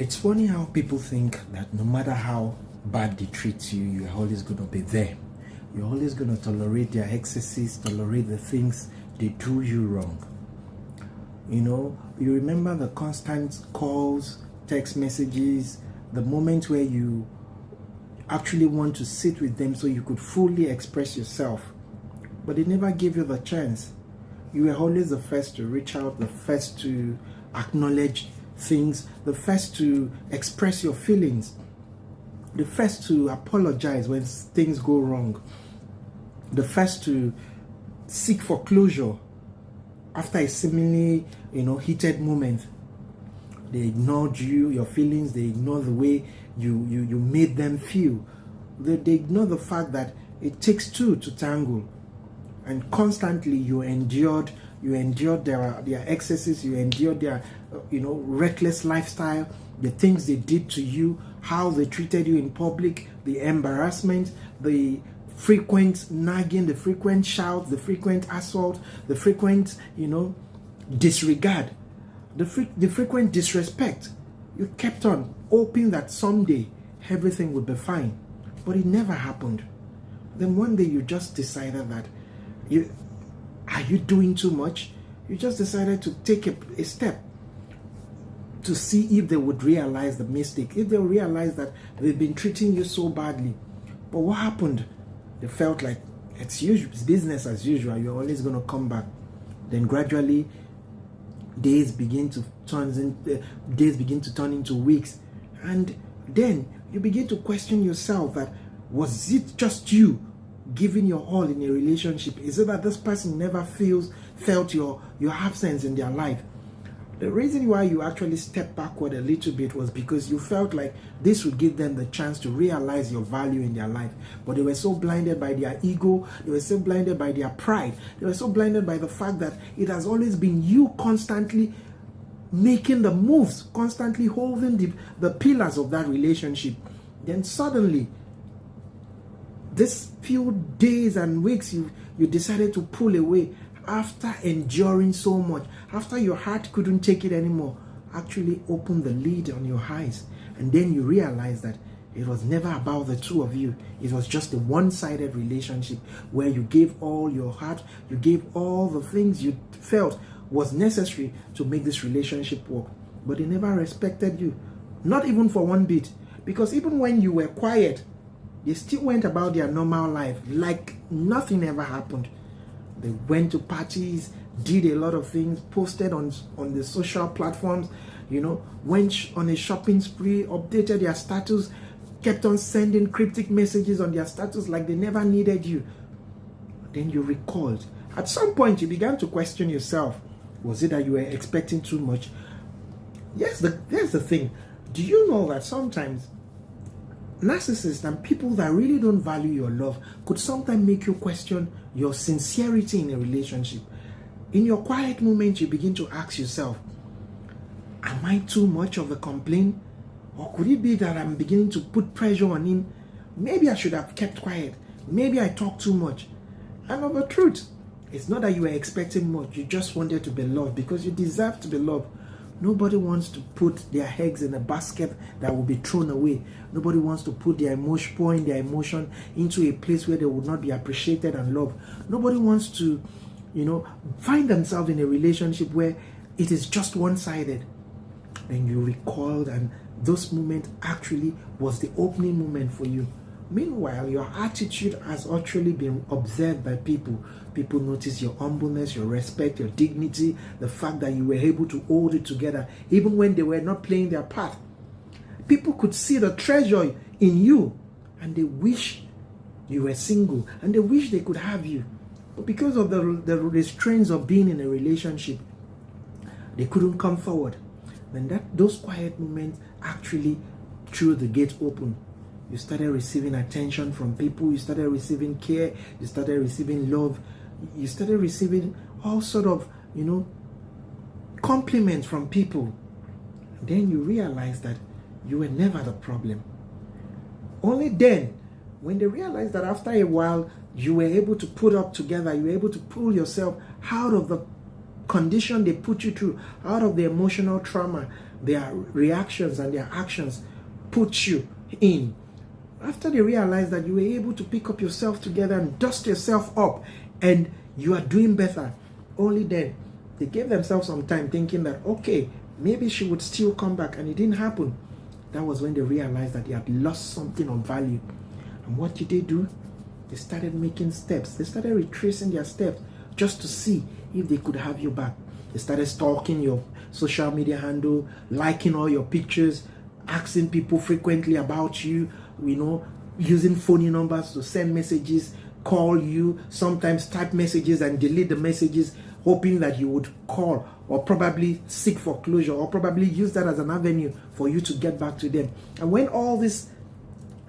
It's funny how people think that no matter how bad they treat you, you're always going to be there. You're always going to tolerate their excesses, tolerate the things they do you wrong. You know, you remember the constant calls, text messages, the moments where you actually want to sit with them so you could fully express yourself. But they never gave you the chance. You were always the first to reach out, the first to acknowledge things, the first to express your feelings, the first to apologize when things go wrong, the first to seek for closure after a seemingly, heated moment. They ignored you, your feelings, they ignored the way you made them feel. They ignore the fact that it takes two to tangle. And constantly you endured their excesses, you endured their reckless lifestyle, the things they did to you, how they treated you in public, the embarrassment, the frequent nagging, the frequent shout, the frequent assault, the frequent disregard, the frequent disrespect. You kept on hoping that someday everything would be fine, but it never happened. Then one day you just decided that are you doing too much? You just decided to take a step to see if they would realize the mistake, if they realize that they've been treating you so badly. But what happened? They felt like it's business as usual. You're always going to come back. Then gradually, days begin to turn into weeks, and then you begin to question yourself that was it just you giving your all in a relationship? Is it that this person never felt your absence in their life? The reason why you actually stepped backward a little bit was because you felt like this would give them the chance to realize your value in their life. But they were so blinded by their ego, they were so blinded by their pride, they were so blinded by the fact that it has always been you constantly making the moves, constantly holding the pillars of that relationship. Then suddenly, this few days and weeks, you decided to pull away after enduring so much, after your heart couldn't take it anymore. Actually open the lid on your eyes, and then you realize that it was never about the two of you. It was just a one-sided relationship where you gave all your heart, you gave all the things you felt was necessary to make this relationship work. But they never respected you, not even for one bit, because even when you were quiet, they still went about their normal life like nothing ever happened. They went to parties, did a lot of things, posted on the social platforms, went on a shopping spree, updated their status, kept on sending cryptic messages on their status like they never needed you. Then you recalled. At some point, you began to question yourself. Was it that you were expecting too much? Here's the thing. Do you know that sometimes narcissists and people that really don't value your love could sometimes make you question your sincerity in a relationship? In your quiet moments, you begin to ask yourself, am I too much of a complaint? Or could it be that I'm beginning to put pressure on him? Maybe I should have kept quiet. Maybe I talked too much. And of the truth, it's not that you were expecting much. You just wanted to be loved because you deserve to be loved. Nobody wants to put their eggs in a basket that will be thrown away. Nobody wants to put pouring their emotion into a place where they will not be appreciated and loved. Nobody wants to, find themselves in a relationship where it is just one-sided. And you recalled, and those moments actually was the opening moment for you. Meanwhile, your attitude has actually been observed by people. People notice your humbleness, your respect, your dignity, the fact that you were able to hold it together, even when they were not playing their part. People could see the treasure in you, and they wish you were single, and they wish they could have you. But because of the restraints of being in a relationship, they couldn't come forward. Then those quiet moments actually threw the gate open. You started receiving attention from people. You started receiving care. You started receiving love. You started receiving all sort of, compliments from people. Then you realize that you were never the problem. Only then, when they realized that after a while, you were able to put up together, you were able to pull yourself out of the condition they put you through, out of the emotional trauma, their reactions and their actions put you in. After they realized that you were able to pick up yourself together and dust yourself up and you are doing better, only then they gave themselves some time thinking that, okay, maybe she would still come back, and it didn't happen. That was when they realized that they had lost something of value. And what did they do? They started making steps. They started retracing their steps just to see if they could have you back. They started stalking your social media handle, liking all your pictures, asking people frequently about you, using phone numbers to send messages, call you, sometimes type messages and delete the messages, hoping that you would call or probably seek foreclosure or probably use that as an avenue for you to get back to them. And when all these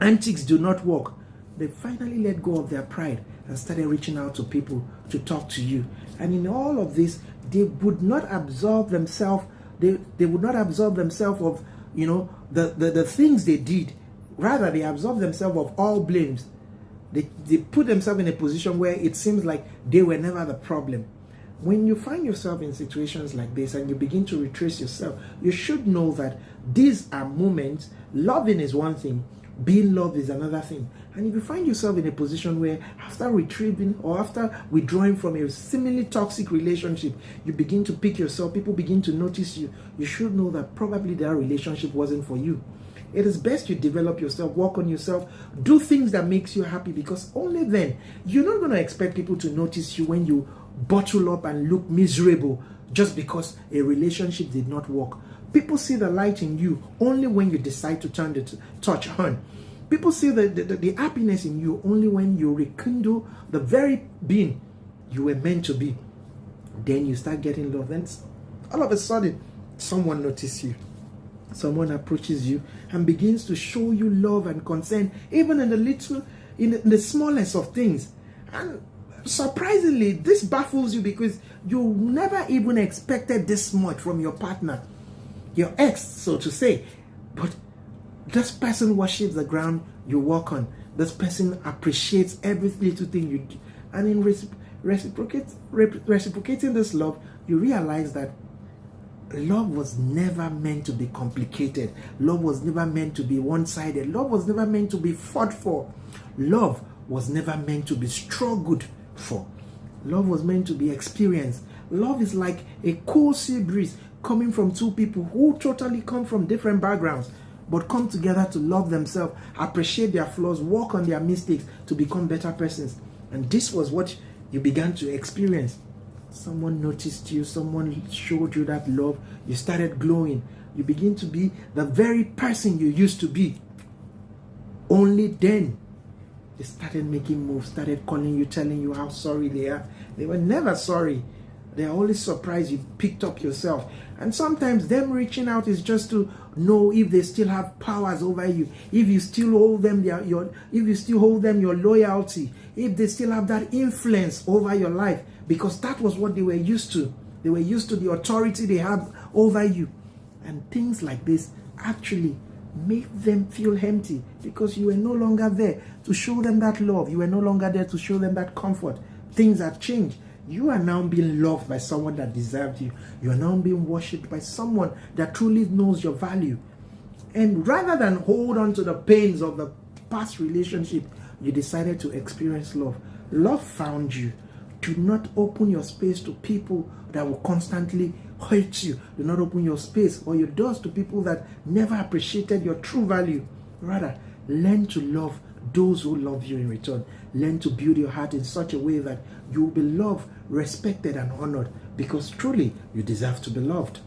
antics do not work, they finally let go of their pride and started reaching out to people to talk to you. And in all of this, they would not absolve themselves. They would not absolve themselves of the things they did. Rather, they absolve themselves of all blames. They put themselves in a position where it seems like they were never the problem. When you find yourself in situations like this and you begin to retrace yourself, you should know that these are moments. Loving is one thing, being loved is another thing. And if you find yourself in a position where after retrieving or after withdrawing from a seemingly toxic relationship, you begin to pick yourself, people begin to notice you, you should know that probably that relationship wasn't for you. It is best you develop yourself, work on yourself, do things that makes you happy, because only then you're not going to expect people to notice you when you bottle up and look miserable just because a relationship did not work. People see the light in you only when you decide to turn the torch on. People see the happiness in you only when you rekindle the very being you were meant to be. Then you start getting love. Then all of a sudden, someone notices you. Someone approaches you and begins to show you love and concern, even in the smallest of things. And surprisingly, this baffles you because you never even expected this much from your partner, your ex, so to say. But this person worships the ground you walk on. This person appreciates every little thing you do. And in reciprocating this love, you realize that love was never meant to be complicated. Love was never meant to be one-sided. Love was never meant to be fought for. Love was never meant to be struggled for. Love was meant to be experienced. Love is like a cool sea breeze coming from two people who totally come from different backgrounds, but come together to love themselves, appreciate their flaws, work on their mistakes to become better persons. And this was what you began to experience. Someone noticed you, someone showed you that love, you started glowing. You begin to be the very person you used to be. Only then they started making moves, started calling you, telling you how sorry they are. They were never sorry. They are always surprised you picked up yourself. And sometimes them reaching out is just to know if they still have powers over you, if you still hold them your loyalty, if they still have that influence over your life, because that was what they were used to. They were used to the authority they have over you. And things like this actually made them feel empty, because you were no longer there to show them that love. You were no longer there to show them that comfort. Things have changed. You are now being loved by someone that deserves you. You are now being worshipped by someone that truly knows your value. And rather than hold on to the pains of the past relationship, you decided to experience love. Love found you. Do not open your space to people that will constantly hurt you. Do not open your space or your doors to people that never appreciated your true value. Rather, learn to love those who love you in return. Learn to build your heart in such a way that you will be loved, respected, and honored, because truly you deserve to be loved.